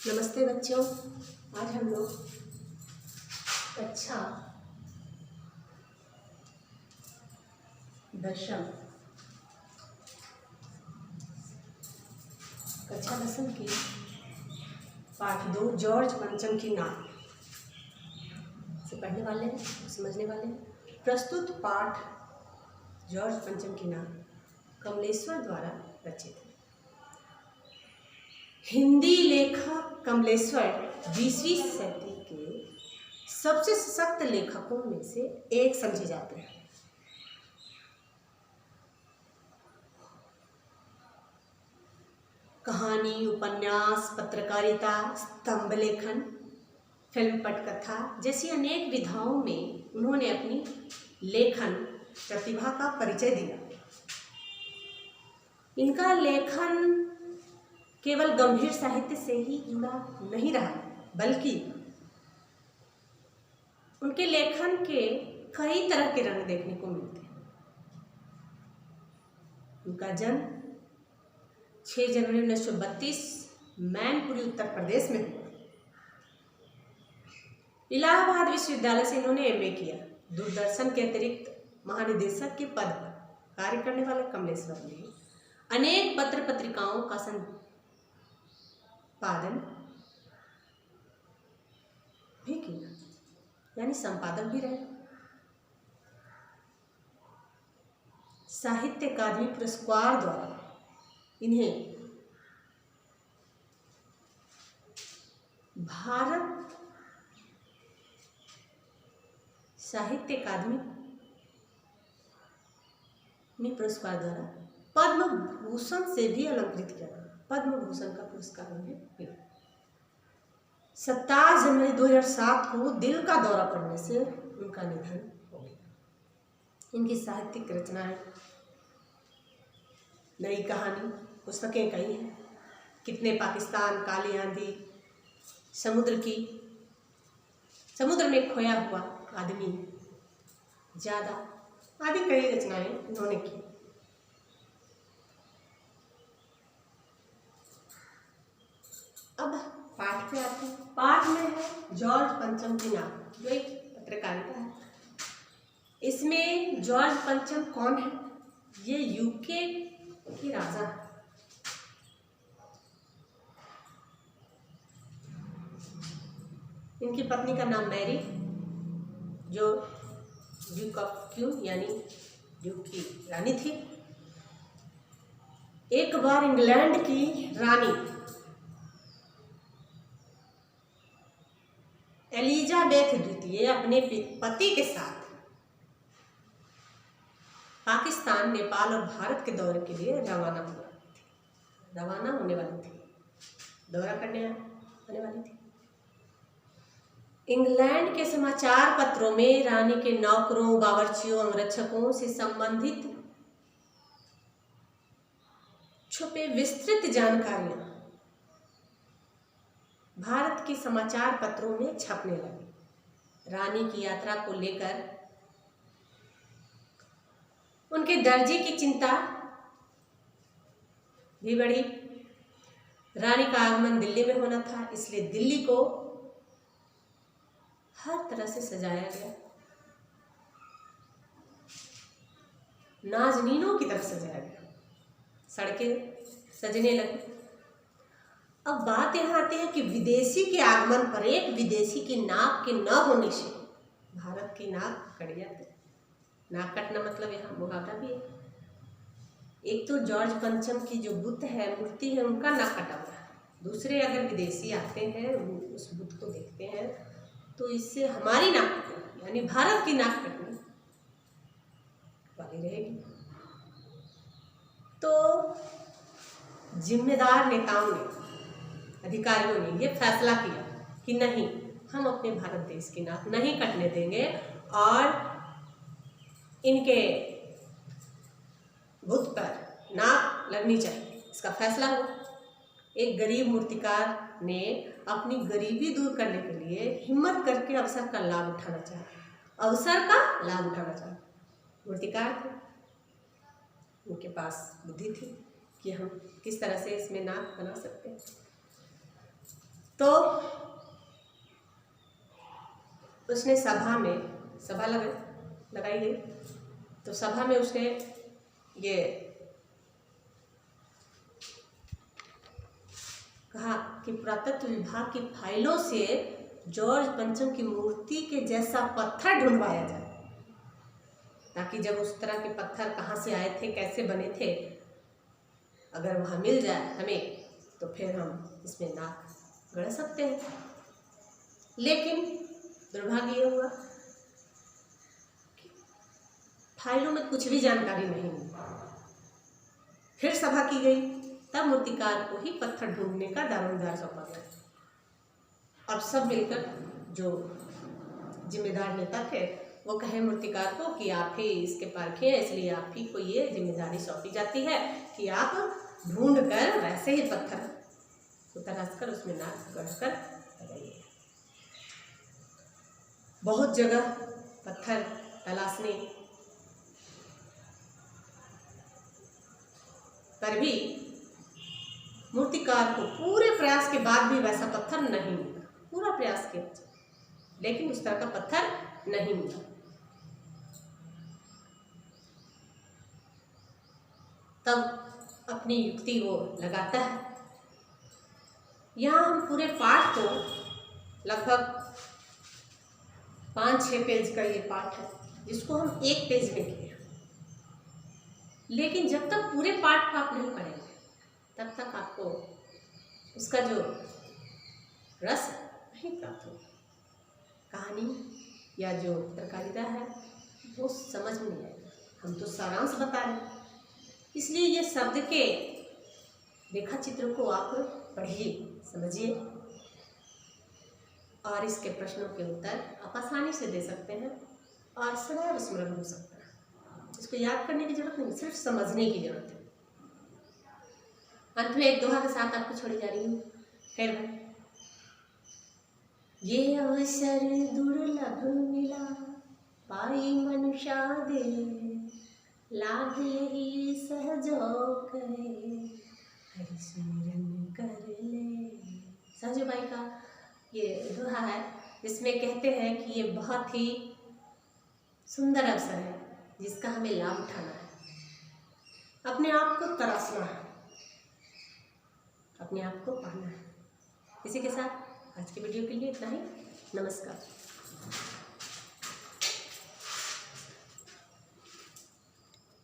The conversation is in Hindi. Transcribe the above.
नमस्ते बच्चों। आज हम लोग कक्षा दसम की पाठ 2 जॉर्ज पंचम की नाक से पढ़ने वाले हैं, समझने वाले हैं। प्रस्तुत पाठ जॉर्ज पंचम की नाक कमलेश्वर द्वारा रचित है। हिंदी लेखक कमलेश्वर 20वीं सदी के सबसे सशक्त लेखकों में से एक समझे जाते हैं। कहानी, उपन्यास, पत्रकारिता, स्तंभ लेखन, फिल्म पटकथा जैसी अनेक विधाओं में उन्होंने अपनी लेखन प्रतिभा का परिचय दिया। इनका लेखन केवल गंभीर साहित्य से ही जुड़ा नहीं रहा, बल्कि उनके लेखन के कई तरह के रंग देखने को मिलते हैं। उनका जन्म 6 जनवरी 1932 मैनपुरी उत्तर प्रदेश में हुआ। इलाहाबाद विश्वविद्यालय से इन्होंने एमए किया। दूरदर्शन के अतिरिक्त महानिदेशक के पद पर कार्य करने वाले कमलेश्वर ने अनेक पत्र पत्रिकाओं का संपादन भी किया, यानी संपादक भी रहे। साहित्य अकादमी पुरस्कार द्वारा इन्हें भारत साहित्य अकादमी पुरस्कार द्वारा पद्म भूषण से भी अलंकृत किया गया। पद्म भूषण का पुरस्कार उन्हें मिला। 27 जनवरी 2007 को दिल का दौरा पड़ने से उनका निधन हो गया। इनकी साहित्यिक रचनाएं, नई कहानी, पुस्तकें कई हैं। कितने पाकिस्तान, काली आंधी, समुद्र में खोया हुआ आदमी, ज्यादा आदि कई रचनाएं इन्होंने की। अब पाठ पे आते हैं। पाठ में है जॉर्ज पंचम की नाक, जो एक पत्रकारिता है। इसमें जॉर्ज पंचम कौन है? ये यूके के राजा है। इनकी पत्नी का नाम मैरी, जो ड्यूक ऑफ क्यू यानी ड्यूक की रानी थी। एक बार इंग्लैंड की रानी एलिजाबेथ द्वितीय अपने पति के साथ पाकिस्तान, नेपाल और भारत के दौरे के लिए रवाना होने वाली थी। दौरा करने आने वाली थी। इंग्लैंड के समाचार पत्रों में रानी के नौकरों, बावर्चियों, अंगरक्षकों से संबंधित छुपे विस्तृत जानकारियां भारत के समाचार पत्रों में छपने लगी। रानी की यात्रा को लेकर उनके दर्जी की चिंता भी बढ़ी। रानी का आगमन दिल्ली में होना था, इसलिए दिल्ली को हर तरह से सजाया गया, नाजनीनों की तरफ सजाया गया। सड़कें सजने लगी। अब बात यहाँ आती है कि विदेशी के आगमन पर एक विदेशी की नाक के न होने से भारत की नाक कट जाती। नाक कटना मतलब यहाँ मुहावरा भी है। एक तो जॉर्ज पंचम की जो बुत है, मूर्ति है, उनका नाक कटा हुआ है। दूसरे अगर विदेशी आते हैं, उस बुत को देखते हैं, तो इससे हमारी नाक यानी भारत की नाक कटने वाली रहेगी। तो जिम्मेदार नेताओं ने, अधिकारियों ने ये फैसला किया कि नहीं, हम अपने भारत देश की नाक नहीं कटने देंगे और इनके बुत पर नाक लगनी चाहिए। इसका फैसला हुआ। एक गरीब मूर्तिकार ने अपनी गरीबी दूर करने के लिए हिम्मत करके अवसर का लाभ उठाना चाहा। मूर्तिकार थे, उनके पास बुद्धि थी कि हम किस तरह से इसमें नाक बना सकते हैं। तो उसने सभा लगाई गई, तो सभा में उसने ये कहा कि पुरातत्व विभाग की फाइलों से जॉर्ज पंचम की मूर्ति के जैसा पत्थर ढूंढवाया जाए, ताकि जब उस तरह के पत्थर कहाँ से आए थे, कैसे बने थे, अगर वहाँ मिल जाए हमें तो फिर हम इसमें नाक गढ़ सकते हैं। लेकिन दुर्भाग्य ये हुआ कि फाइलों में कुछ भी जानकारी नहीं मिली। फिर सभा की गई, तब मूर्तिकार को ही पत्थर ढूंढने का दारोमदार सौंपा गया। अब सब मिलकर जो जिम्मेदार नेता थे वो कहे मूर्तिकार को कि आप ही इसके पारखी हैं, इसलिए आप ही को ये जिम्मेदारी सौंपी जाती है कि आप ढूंढ कर वैसे ही पत्थर को तराश कर उसमें नाक गढ़कर लगाइए। बहुत जगह पत्थर तलाशने पर भी मूर्तिकार को पूरे प्रयास के बाद भी वैसा पत्थर नहीं मिला। पूरा प्रयास किया लेकिन उस तरह का पत्थर नहीं मिला। तब अपनी युक्ति वो लगाता है। यहाँ हम पूरे पाठ को, लगभग 5-6 पेज का ये पाठ है, जिसको हम 1 पेज में किए, लेकिन जब तक पूरे पाठ को आप नहीं पढ़ेंगे तब तक आपको उसका जो रस नहीं प्राप्त होगा। कहानी या जो पत्रकारिता है वो समझ में नहीं आएगा। हम तो सारांश बता रहे हैं, इसलिए ये शब्द के रेखा चित्र को आप पढ़िए, समझिए, और इसके प्रश्नों के उत्तर आप आसानी से दे सकते हैं और सदैव स्मरण हो सकता है। इसको याद करने की जरूरत नहीं, सिर्फ समझने की जरूरत है। अंत में एक दोहा के साथ आपको छोड़ी जा रही हूँ। फिर ये अवसर दुर्लभ मिला, पाई मनुष्या दे, लाभ यही सहजो करे, हरि सिमरन कर ले। सहजो बाई का ये दोहा है, जिसमें कहते हैं कि ये बहुत ही सुंदर अवसर है जिसका हमें लाभ उठाना है, अपने आप को तराशना है, अपने आप को पाना है। इसी के साथ आज की वीडियो के लिए इतना ही। नमस्कार।